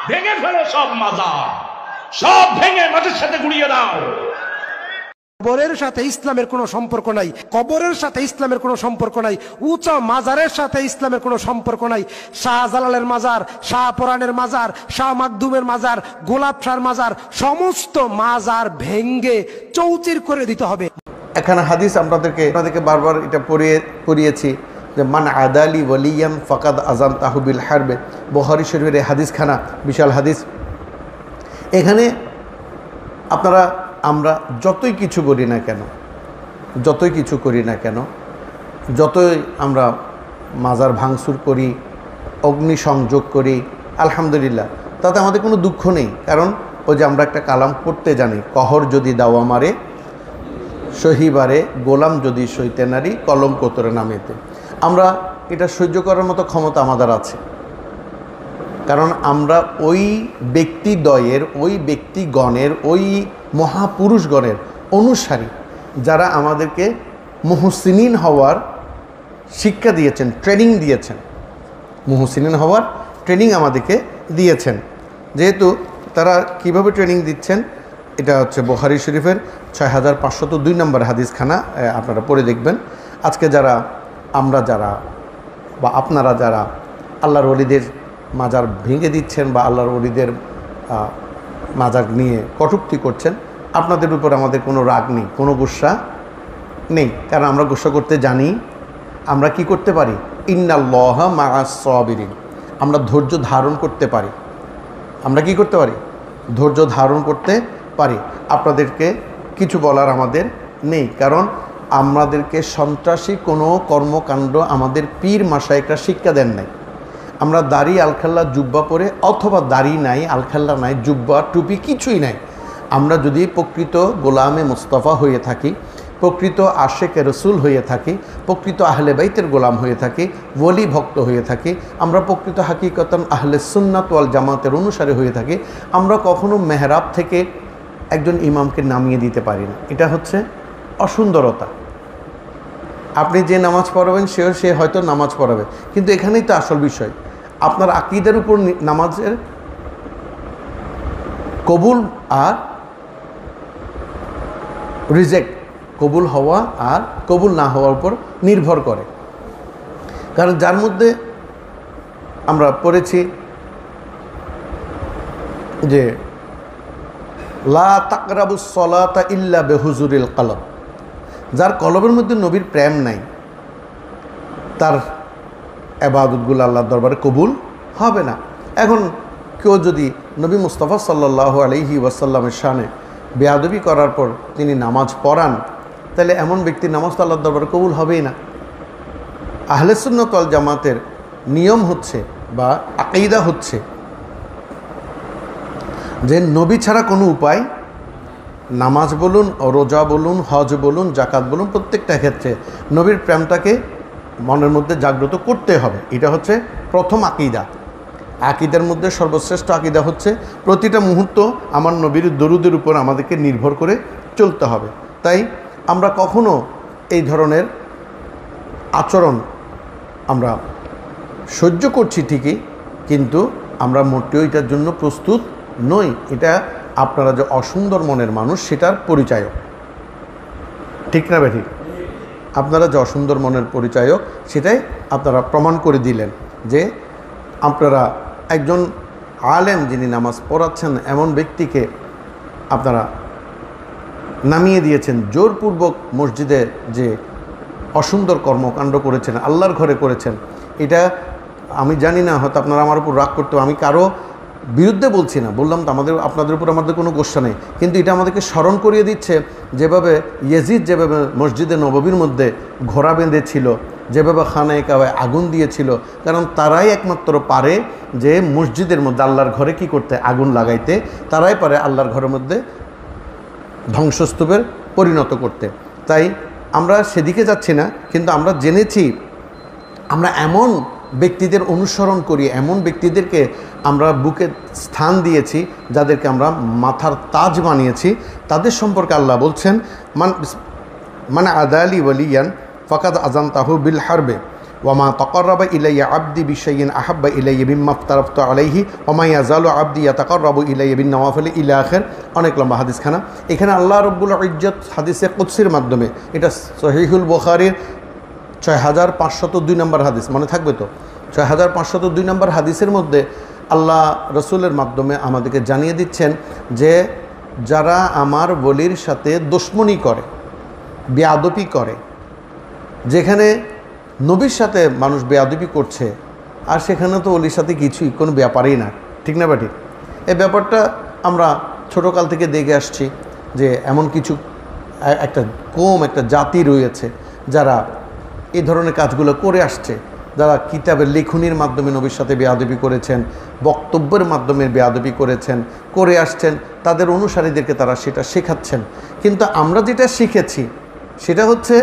ভেঙে ফেলো সব মাজার, সব ভেঙে মাটির সাথে গুড়িয়ে দাও। কবরের সাথে ইসলামের কোনো সম্পর্ক নাই, কবরের সাথে ইসলামের কোনো সম্পর্ক নাই, উঁচা মাজারের সাথে ইসলামের কোনো সম্পর্ক নাই। শাহজালালের মাজার, শাহপরানের মাজার, শাহ মাকদুমের মাজার, গোলাপ শাহর মাজার, সমস্ত মাজার ভেঙ্গে চৌচির করে দিতে হবে। এখানে হাদিস আপনাদেরকে বারবার এটা পড়িয়েছি যে মান আদালি ওয়ালিয়ান ফাকাদ আজান তাহবিল হারবে, বুখারী শরীফের এই হাদিসখানা, বিশাল হাদিস। এখানে আমরা যতই কিছু করি না কেন, যতই আমরা মাজার ভাঙচুর করি, অগ্নিসংযোগ করি, আলহামদুলিল্লাহ তাতে আমাদের কোনো দুঃখ নেই। কারণ ওই যে আমরা একটা কালাম পড়তে জানি, কহর যদি দাওয়া মারে সহিবারে, গোলাম যদি সইতে নারী কলঙ্ক তোরে নামেতে। আমরা এটা সহ্য করার মতো ক্ষমতা আমাদের আছে, কারণ আমরা ওই ব্যক্তিদ্বয়ের, ওই ব্যক্তিগণের, ওই মহাপুরুষগণের অনুসারী, যারা আমাদেরকে মুহসিনিন হওয়ার শিক্ষা দিয়েছেন, ট্রেনিং দিয়েছেন, মুহসিনিন হওয়ার ট্রেনিং আমাদেরকে দিয়েছেন। যেহেতু তারা কিভাবে ট্রেনিং দিচ্ছেন, এটা হচ্ছে বুখারী শরীফের 6502 নম্বর হাদিসখানা, আপনারা পড়ে দেখবেন। আজকে আমরা যারা বা আপনারা যারা আল্লাহর ওলিদের মাজার ভেঙে দিচ্ছেন বা আল্লাহর ওলিদের মাজার নিয়ে কটূক্তি করছেন, আপনাদের উপর আমাদের কোনো রাগ নেই, কোনো গুসা নেই, কারণ আমরা গুসা করতে জানি। আমরা কি করতে পারি? ইন্নাল্লাহা মাআস সাবিরিন, আমরা ধৈর্য ধারণ করতে পারি। আমরা কি করতে পারি? ধৈর্য ধারণ করতে পারি। আপনাদেরকে কিছু বলার আমাদের নেই, কারণ আমাদেরকে সন্ত্রাসী কোনো কর্মকাণ্ড আমাদের পীর মাশায়েখরা শিক্ষা দেন নাই। আমরা দাড়ি আলখাল্লা জুব্বা পরে, অথবা দাড়ি নাই, আলখাল্লা নাই, জুব্বা টুপি কিছুই নাই, আমরা যদি প্রকৃত গোলামে মুস্তাফা হয়ে থাকি, প্রকৃত আশেকে রসুল হয়ে থাকি, প্রকৃত আহলে বাইতের গোলাম হয়ে থাকি, ওলি ভক্ত হয়ে থাকি, আমরা প্রকৃত হাকিকতান আহলে সুন্নাত ওয়াল জামাতের অনুসারী হয়ে থাকি, আমরা কখনো মেহরাব থেকে একজন ইমামকে নামিয়ে দিতে পারি না। এটা হচ্ছে অসুন্দরতা। আপনি যে নামাজ পড়াবেন সে হয়তো নামাজ পড়াবে, কিন্তু এখানেই তো আসল বিষয়, আপনার আকীদার উপর নামাজের কবুল আর রিজেক্ট, কবুল হওয়া আর কবুল না হওয়ার উপর নির্ভর করে। কারণ যার মধ্যে আমরা পড়েছি যে লা তাকরাবুস সালাতা ইল্লা বিহুজুরিল কলব, যার কলবের মধ্যে নবীর প্রেম নাই, তার ইবাদতগুলো আল্লাহর দরবারে কবুল হবে না। এখন কেউ যদি নবী মুস্তাফা সাল্লাল্লাহু আলাইহি ওয়াসাল্লামের শানে বেয়াদবি করার পর তিনি নামাজ পড়ান, তাহলে এমন ব্যক্তির নামাজ তো আল্লাহর দরবারে কবুল হবেই না। আহলে সুন্নাত ওয়াল জামাতের নিয়ম হচ্ছে বা আকীদা হচ্ছে যে নবী ছাড়া কোনো উপায়, নামাজ বলুন, রোজা বলুন, হজ বলুন, জাকাত বলুন, প্রত্যেকটা ক্ষেত্রে নবীর প্রেমটাকে মনের মধ্যে জাগ্রত করতে হবে। এটা হচ্ছে প্রথম আকীদা। আকীদার মধ্যে সর্বশ্রেষ্ঠ আকীদা হচ্ছে প্রতিটা মুহূর্ত আমার নবীর দরুদের উপর আমাদেরকে নির্ভর করে চলতে হবে। তাই আমরা কখনো এই ধরনের আচরণ আমরা সহ্য করছি ঠিকই, কিন্তু আমরা মোটেও এটার জন্য প্রস্তুত নই। এটা আপনারা যে অসুন্দর মনের মানুষ সেটার পরিচায়ক, ঠিক না বেঠিক? আপনারা যে অসুন্দর মনের পরিচায়ক সেটাই আপনারা প্রমাণ করে দিলেন যে আপনারা একজন আলেম যিনি নামাজ পড়াচ্ছেন এমন ব্যক্তিকে আপনারা নামিয়ে দিয়েছেন, জোরপূর্বক মসজিদে যে অসুন্দর কর্মকাণ্ড করেছেন, আল্লাহর ঘরে করেছেন। এটা আমি জানি না, হয়তো আপনারা আমার উপর রাগ করতে, আমি কারো বিরুদ্ধে বলছি না, বললাম তো আপনাদের উপর আমাদের কোনো গোসা নেই, কিন্তু এটা আমাদেরকে স্মরণ করিয়ে দিচ্ছে যেভাবে ইয়াজিদ যেভাবে মসজিদে নববীর মধ্যে ঘোড়া বেঁধেছিল, যেভাবে খানায়ে কাবায় আগুন দিয়েছিল, কারণ তারাই একমাত্র পারে যে মসজিদের মধ্যে আল্লাহর ঘরে কি করতে, আগুন লাগাইতে, তারাই পারে আল্লাহর ঘরের মধ্যে ধ্বংসস্তূপের পরিণত করতে। তাই আমরা সেদিকে যাচ্ছি না, কিন্তু আমরা জেনেছি, আমরা এমন ব্যক্তিদের অনুসরণ করি, এমন ব্যক্তিদেরকে আমরা বুকে স্থান দিয়েছি, যাদেরকে আমরা মাথার তাজ বানিয়েছি। তাদের সম্পর্কে আল্লাহ বলছেন, মান আদালি ওয়ালিয়ান ফাকাদ আযানতাহু বিল হারবে ওয়ামা তাকাররাবা ইলাইয়া আবদি বিশাইইন আহাব্বা ইলাইয়া মিম্মা আফতারাতু আলাইহি ওয়ামা ইয়াজালু আবদি ইয়াতাকাররাবু ইলাইয়া বিন নওয়াফিল ইলা আখির। অনেক লম্বা হাদিসখানা। এখানে আল্লাহ রাব্বুল ইজ্জত হাদিসে কুদসির মাধ্যমে, এটা সহিহুল বুখারীর 6502 নম্বর হাদিস, মনে থাকবে তো? 6502 নম্বর হাদিসের মধ্যে আল্লাহ রসুলের মাধ্যমে আমাদেরকে জানিয়ে দিচ্ছেন যে যারা আমার বলির সাথে দুশমনি করে, বেয়াদবি করে, যেখানে নবীর সাথে মানুষ বেয়াদবি করছে, আর সেখানে তো অলির সাথে কিছুই কোনো ব্যাপারই না, ঠিক না বাটি? এই ব্যাপারটা আমরা ছোটোকাল থেকে দেখে আসছি যে এমন কিছু একটা একটা জাতি রয়েছে যারা এই ধরনের কাজগুলো করে আসছে, যারা কিতাবের লেখনির মাধ্যমে নবীর সাথে বেয়াদবি করেছেন, বক্তব্যের মাধ্যমে বেয়াদবি করেছেন, করে আসছেন, তাদের অনুসারীদেরকে তারা সেটা শেখাচ্ছেন। কিন্তু আমরা যেটা শিখেছি সেটা হচ্ছে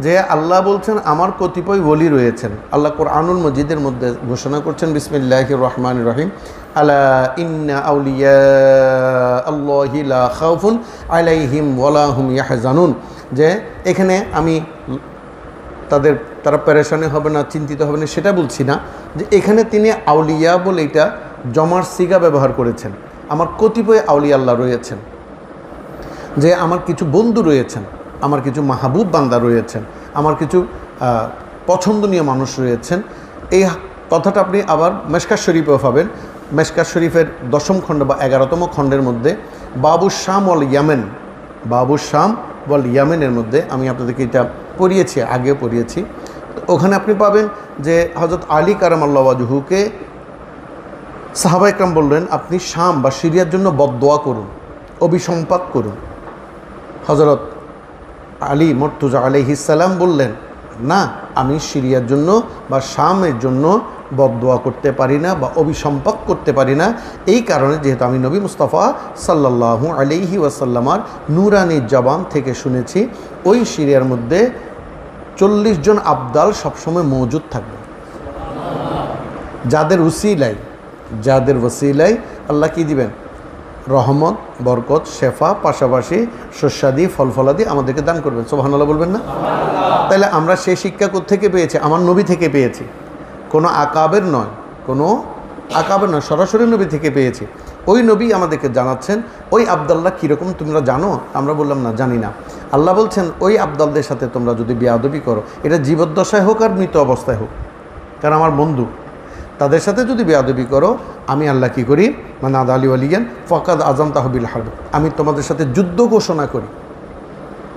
যে আল্লাহ বলছেন আমার কতিপয় ওলি রয়েছেন। আল্লাহ কোরআনুল মজিদের মধ্যে ঘোষণা করছেন বিসমিল্লাহির রহমানির রহিম, আলা ইন্না আউলিয়া আল্লাহি লা খাউফুন আলাইহিম ওয়ালা হুম ইয়াহজানুন, যে এখানে আমি তারা পেরেশানি হবে না, চিন্তিত হবে না সেটা বলছি না, যে এখানে তিনি আউলিয়া বলে এটা জমার সিগা ব্যবহার করেছেন। আমার কতিপয় আউলিয়া আল্লাহ রয়েছেন, যে আমার কিছু বন্ধু রয়েছেন, আমার কিছু মাহবুব বান্দা রয়েছেন, আমার কিছু পছন্দনীয় মানুষ রয়েছেন। এই কথাটা আপনি আবার মেশকাত শরীফেও পাবেন। মেশকাত শরীফের 10ম খণ্ড বা 11তম খণ্ডের মধ্যে বাবু শাম ওয়াল ইয়ামেন, বাবু শাম ওয়াল ইয়ামেনের মধ্যে আমি আপনাদেরকে এটা পড়িয়েছি, আগেও পড়িয়েছি। ওখানে আপনি পাবেন যে হযরত আলী কারামাল্লাহু ওয়াজহুকে সাহাবা ইকরাম বললেন আপনি শাম বা সিরিয়ার জন্য বদদোয়া করুন, অভিসম্পাত করুন। হযরত আলী মুর্তজা আলাইহিস সালাম বললেন না, আমি সিরিয়ার জন্য বা শামের জন্য বদদোয়া করতে পারি না বা অভিসম্পক করতে পারি না, এই কারণে যেহেতু আমি নবী মুস্তাফা সাল্লাল্লাহু আলাইহি ওয়াসাল্লামার নূরানি জবান থেকে শুনেছি ওই সিরিয়ার মধ্যে 40 জন আবদাল সবসময় মজুদ থাকবে, যাদের ওসিলায় আল্লাহ কি দিবেন? রহমত, বরকত, শেফা, পাশাপাশি শস্যাদি, ফলফলাদি আমাদেরকে দান করবেন। সুবহানাল্লাহ বলবেন না? তাহলে আমরা সেই শিক্ষা কোত্থেকে পেয়েছি? আমার নবী থেকে পেয়েছি, কোনো আকাবের নয়, সরাসরি নবী থেকে পেয়েছি। ওই নবী আমাদেরকে জানাচ্ছেন ওই আবদাল্লাহ কীরকম তোমরা জানো? আমরা বললাম না, জানি না। আল্লাহ বলছেন ওই আবদালদের সাথে তোমরা যদি বেয়াদবি করো, এটা জীবদ্দশায় হোক আর মৃত অবস্থায় হোক, কারণ আমার বন্ধু, তাদের সাথে যদি বেয়াদবি করো আমি আল্লাহ কী করি? মানে আদ আলী আলিয়ান ফকাদ আজম তাহবিল হারব, আমি তোমাদের সাথে যুদ্ধ ঘোষণা করি।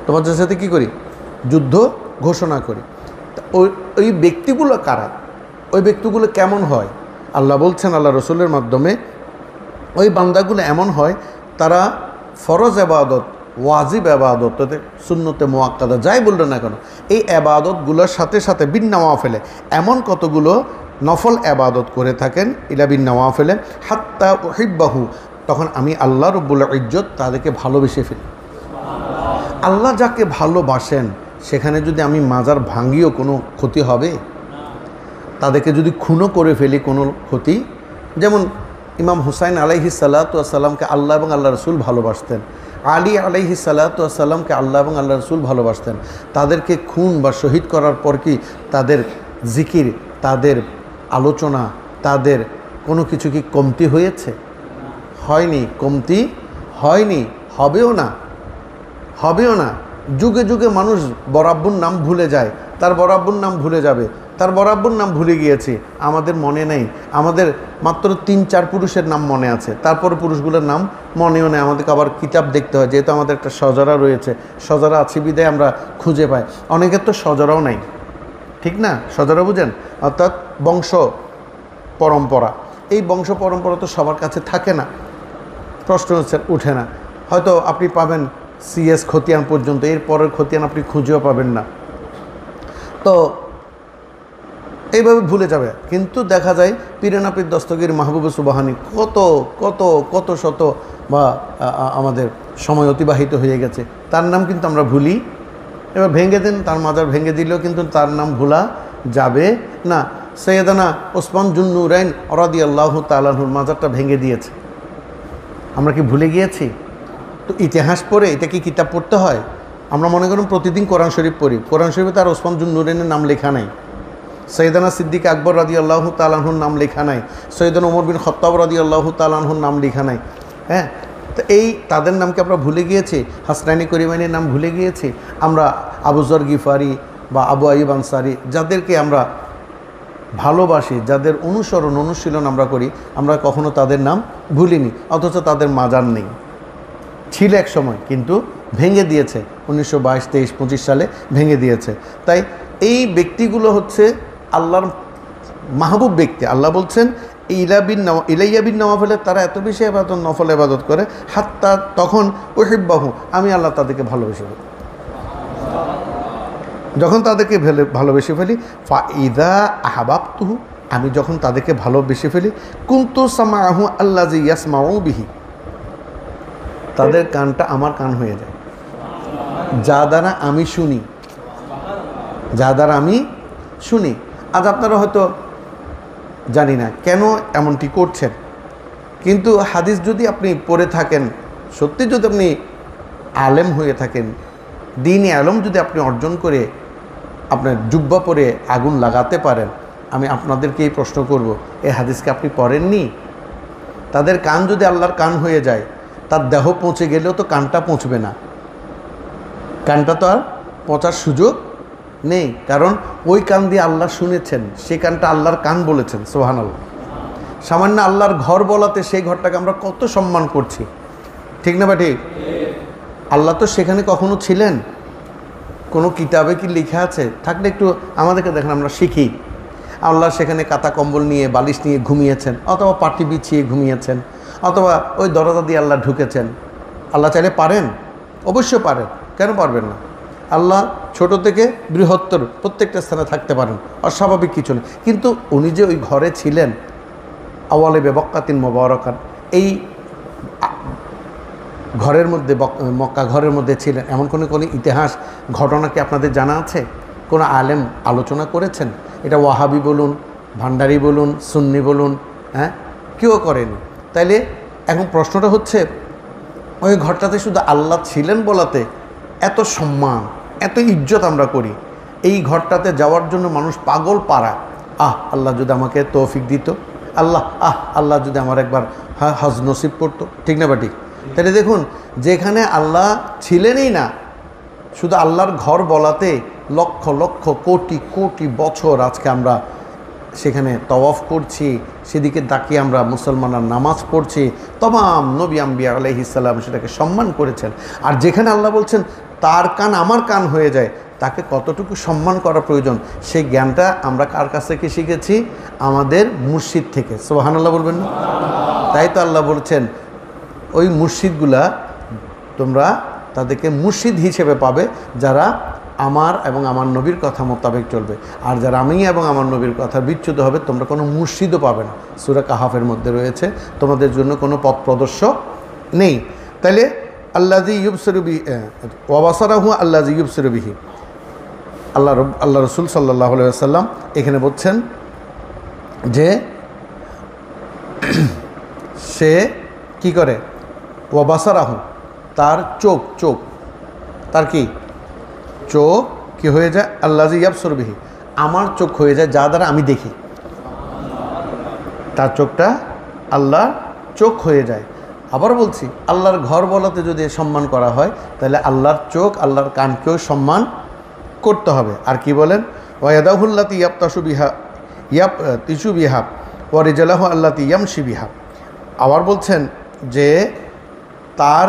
তোমাদের সাথে কি করি? যুদ্ধ ঘোষণা করি। ওই ব্যক্তিগুলো কারা? ওই ব্যক্তিগুলো কেমন হয়? আল্লাহ বলছেন আল্লাহ রসুলের মাধ্যমে ওই বান্দাগুলো এমন হয় তারা ফরজ আবাদত, ওয়াজিব আবাদত, সুন্নতে মুআক্কাদা যাই বললেন না কেন, এই আবাদতগুলোর সাথে সাথে বিন নওয়াফিলে এমন কতগুলো নফল আবাদত করে থাকেন, ইলা বিন নওয়াফিলে হাত্তা উহিব্বাহু, তখন আমি আল্লাহ রব্বুল ইজ্জত তাদেরকে ভালোবেসে ফেলি। আল্লাহ যাকে ভালোবাসেন সেখানে যদি আমি মাজার ভাঙিও কোনো ক্ষতি হবে? তাদেরকে যদি খুনও করে ফেলি কোনো ক্ষতি? যেমন ইমাম হুসাইন আলাইহিস সালাতু ওয়াস সালামকে আল্লাহ এবং আল্লাহ রসুল ভালোবাসতেন, আলী আলাইহিস সালাতু ওয়াস সালামকে আল্লাহ এবং আল্লাহ রসুল ভালোবাসতেন। তাদেরকে খুন বা শহীদ করার পর কি তাদের জিকির, তাদের আলোচনা, তাদের কোনো কিছু কি কমতি হয়েছে? হয়নি, কমতি হয়নি, হবেও না। যুগে যুগে মানুষ বরাব্বুর নাম ভুলে যায়, তার বরাব্বুর নাম ভুলে যাবে, তার বরাব্বুর নাম ভুলে গিয়েছি, আমাদের মনে নেই। আমাদের মাত্র 3-4 পুরুষের নাম মনে আছে, তারপরে পুরুষগুলোর নাম মনেও নেই। আমাদেরকে আবার কিতাব দেখতে হয়, যেহেতু আমাদের একটা সজরা রয়েছে, সজরা আছে বিদায় আমরা খুঁজে পাই। অনেকের তো সজরাও নাই, ঠিক না? সজরা বুঝেন, অর্থাৎ বংশ পরম্পরা। এই বংশ পরম্পরা তো সবার কাছে থাকে না, প্রশ্ন উঠে না। হয়তো আপনি পাবেন CS খতিয়ান পর্যন্ত, এর পরের খতিয়ান আপনি খুঁজেও পাবেন না, তো এইভাবে ভুলে যাবে। কিন্তু দেখা যায় পীর দস্তগীর মাহবুবে সুবহানি কত কত কত শত বা আমাদের সময় অতিবাহিত হয়ে গেছে, তার নাম কিন্তু আমরা ভুলি। এবার ভেঙে দেন, তার মাজার ভেঙে দিলেও কিন্তু তার নাম ভোলা যাবে না। সৈয়দানা ওসমান জুন্নুরাইন রাদিয়াল্লাহু তাআলা আনহুর মাজারটা ভেঙে দিয়েছে, আমরা কি ভুলে গিয়েছি? তো ইতিহাস পড়ে এটা কি কিতাব পড়তে হয়? আমরা মনে করুন প্রতিদিন কোরআন শরীফ পড়ি, কোরআন শরীফে তার ওসমান জুন্নুরাইনের নাম লেখা নাই, সৈয়দানা সিদ্দিক আকবর রাদিয়াল্লাহু তাআলা আনহুর নাম লেখা নাই, সৈয়দানা ওমর বিন খাত্তাব রাদিয়াল্লাহু তাআলা আনহুর নাম লেখা নাই। হ্যাঁ, তো এই তাদের নামকে আমরা ভুলে গিয়েছি, হাসনাইনি করিমাইনের নাম ভুলে গিয়েছি। আমরা আবু যর গিফারি বা আবু আইয়ুব আনসারি, যাদেরকে আমরা ভালোবাসি, যাদের অনুশীলন আমরা করি, আমরা কখনো তাদের নাম ভুলিনি, অথচ তাদের মাজার নেই। ছিল এক সময়, কিন্তু ভেঙে দিয়েছে 1922, 23, 25 সালে ভেঙে দিয়েছে। তাই এই ব্যক্তিগুলো হচ্ছে আল্লাহর মাহবুব ব্যক্তি। আল্লাহ বলছেন ইলাইয়া বিন নওয়াফেলের তারা এত বেশি নফল ইবাদত করে, হাত্তা তখন উহিব্বাহু, আমি আল্লাহ তাদেরকে ভালোবেসে ফেলি। যখন তাদেরকে ভালোবেসে ফেলি, ফাইদা আহবাবতুহু, আমি যখন তাদেরকে ভালোবেসে ফেলি, কুনতু সামাআহু আল্লাযী ইয়াসমাউ বিহি, তাদের কানটা আমার কান হয়ে যায়, যা দ্বারা আমি শুনি, যা দ্বারা আমি শুনি। আজ আপনারা হয়তো জানি না কেন এমনটি করছেন, কিন্তু হাদিস যদি আপনি পড়ে থাকেন, সত্যি যদি আপনি আলেম হয়ে থাকেন, দ্বীনি আলম যদি আপনি অর্জন করে আপনার জুব্বা পরে আগুন লাগাতে পারেন, আমি আপনাদেরকে এই প্রশ্ন করব, এই হাদিসকে আপনি পড়েননি? তাদের কান যদি আল্লাহর কান হয়ে যায়, তার দেহ পৌঁছে গেলেও তো কানটা পৌঁছবে না, কানটা তো আর পৌঁছার সুযোগ নেই, কারণ ওই কান দিয়ে আল্লাহ শুনেছেন, সেই কানটা আল্লাহর কান বলেছেন। সুবহানাল্লাহ। সামান্য আল্লাহর ঘর বলাতে সেই ঘরটাকে আমরা কত সম্মান করছি, ঠিক না বা ঠিক? আল্লাহ তো সেখানে কখনো ছিলেন? কোনো কিতাবে কি লেখা আছে? থাকলে একটু আমাদেরকে দেখেন, আমরা শিখি। আল্লাহ সেখানে কাতা কম্বল নিয়ে, বালিশ নিয়ে ঘুমিয়েছেন, অথবা পাটি বিছিয়ে ঘুমিয়েছেন, অথবা ওই দরজা দিয়ে আল্লাহ ঢুকেছেন। আল্লাহ চাইলে পারেন, অবশ্যই পারেন, কেন পারবেন না? আল্লাহ ছোট থেকে বৃহত্তর প্রত্যেকটা স্থানে থাকতে পারেন, অস্বাভাবিক কিছু নেই। কিন্তু উনি যে ওই ঘরে ছিলেন, আওয়ালে বেবক্কাতিন মুবারাকান, এই ঘরের মধ্যে, মক্কা ঘরের মধ্যে ছিলেন, এমন কোনো ইতিহাস ঘটনা কি আপনাদের জানা আছে? কোনো আলেম আলোচনা করেছেন? এটা ওয়াহাবি বলুন, ভান্ডারি বলুন, সুন্নি বলুন, হ্যাঁ, কেউ করেনি। তাইলে এখন প্রশ্নটা হচ্ছে, ওই ঘরটাতে শুধু আল্লাহ ছিলেন বলাতে এত সম্মান, এত ইজ্জত আমরা করি, এই ঘরটাতে যাওয়ার জন্য মানুষ পাগল পাড়া। আল্লাহ যদি আমাকে তৌফিক দিত, আল্লাহ যদি আমার একবার হজ নসিব করতো, ঠিক না বা ঠিক? তাহলে দেখুন, যেখানে আল্লাহ ছিলেনই না, শুধু আল্লাহর ঘর বলাতে লক্ষ লক্ষ কোটি কোটি বছর আজকে আমরা সেখানে তওয়াফ করছি, সেদিকে তাকিয়ে আমরা মুসলমানরা নামাজ পড়ছি, তমাম নবী আম্বিয়া আলাইহিস সালাম সেটাকে সম্মান করেছেন। আর যেখানে আল্লাহ বলছেন তার কান আমার কান হয়ে যায়, তাকে কতটুকু সম্মান করা প্রয়োজন, সেই জ্ঞানটা আমরা কার কাছ থেকে শিখেছি? আমাদের মুর্শিদ থেকে। সুবহানাল্লাহ বলবেন না? তাই তো আল্লাহ বলছেন, ওই মুর্শিদগুলা তোমরা তাদেরকে মুর্শিদ হিসেবে পাবে যারা আমার এবং আমার নবীর কথা মোতাবেক চলবে, আর যারা আমি এবং আমার নবীর কথা বিচ্যুত হবে, তোমরা কোনো মুর্শিদও পাবে না। সূরা কাহাফের মধ্যে রয়েছে, তোমাদের জন্য কোনো পথ প্রদর্শক নেই। তাইলে আল্লাযী ইউবসিরু বিহি ওয়া বাসারাহু আল্লাযী ইউবসিরু বিহি, আল্লাহ রাসূল সাল্লাল্লাহু আলাইহি ওয়াসাল্লাম এখানে বলছেন যে সে কি করে? ওয়া বাসারাহু, তার চোখ, তার কি চোখ কি হয়ে যায়? আল্লাযী ইয়াবসুরু বিহি, আমার চোখ হয়ে যায়, যা দ্বারা আমি দেখি। তার চোখটা আল্লাহর চোখ হয়ে যায়। আবার বলছি, আল্লাহর ঘর বলাতে যদি সম্মান করা হয়, তাহলে আল্লাহর চোখ, আল্লাহর কানকেও সম্মান করতে হবে। আর কি বলেন? ওয়াদাহুল্লাতি ইয়াবতাসু বিহা ইয়াবতিসু বিহা ওয়া রিজলাহু আল্লাতি ইয়ামশি বিহা। আবার বলছেন যে তার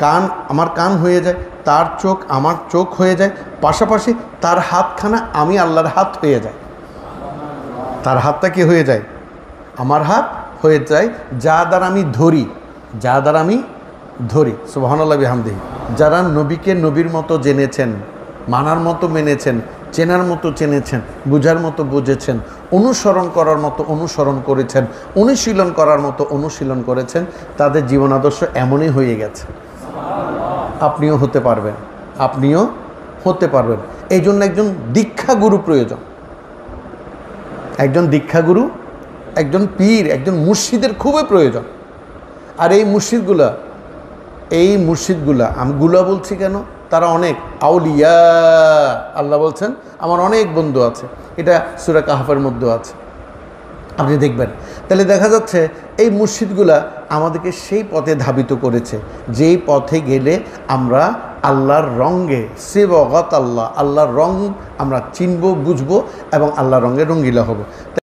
কান আমার কান হয়ে যায়, তার চোখ আমার চোখ হয়ে যায়, পাশাপাশি তার হাতখানা আমি আল্লাহর হাত হয়ে যায়। তার হাতটা কি হয়ে যায়? আমার হাত হয়ে যায়, যা দ্বারা আমি ধরি, সুবহানাল্লাহি বিহামদিহি। যারা নবীকে নবীর মতো জেনেছেন, মানার মতো মেনেছেন, চেনার মতো চেনেছেন, বুঝার মতো বুঝেছেন, অনুসরণ করার মতো অনুসরণ করেছেন, অনুশীলন করার মতো অনুশীলন করেছেন, তাদের জীবন আদর্শ এমনই হয়ে গেছে। আপনিও হতে পারবেন। এই জন্য একজন দীক্ষাগুরু প্রয়োজন, একজন দীক্ষাগুরু, একজন পীর, একজন মুর্শিদের খুবই প্রয়োজন। আর এই মুর্শিদগুলা আমি গুলা বলছি কেন? তারা অনেক আউলিয়া, আল্লাহ বলছেন আমার অনেক বন্ধু আছে। এটা সূরা কাহফের মধ্যে আছে, আপনি দেখবেন। তাহলে দেখা যাচ্ছে এই মসজিদগুলা আমাদেরকে সেই পথে ধাবিত করেছে, যেই পথে গেলে আমরা আল্লাহর রঙে সেবগত আল্লাহ, আল্লাহর রং আমরা চিনব, বুঝবো এবং আল্লাহর রঙে রঙ্গিলা হব।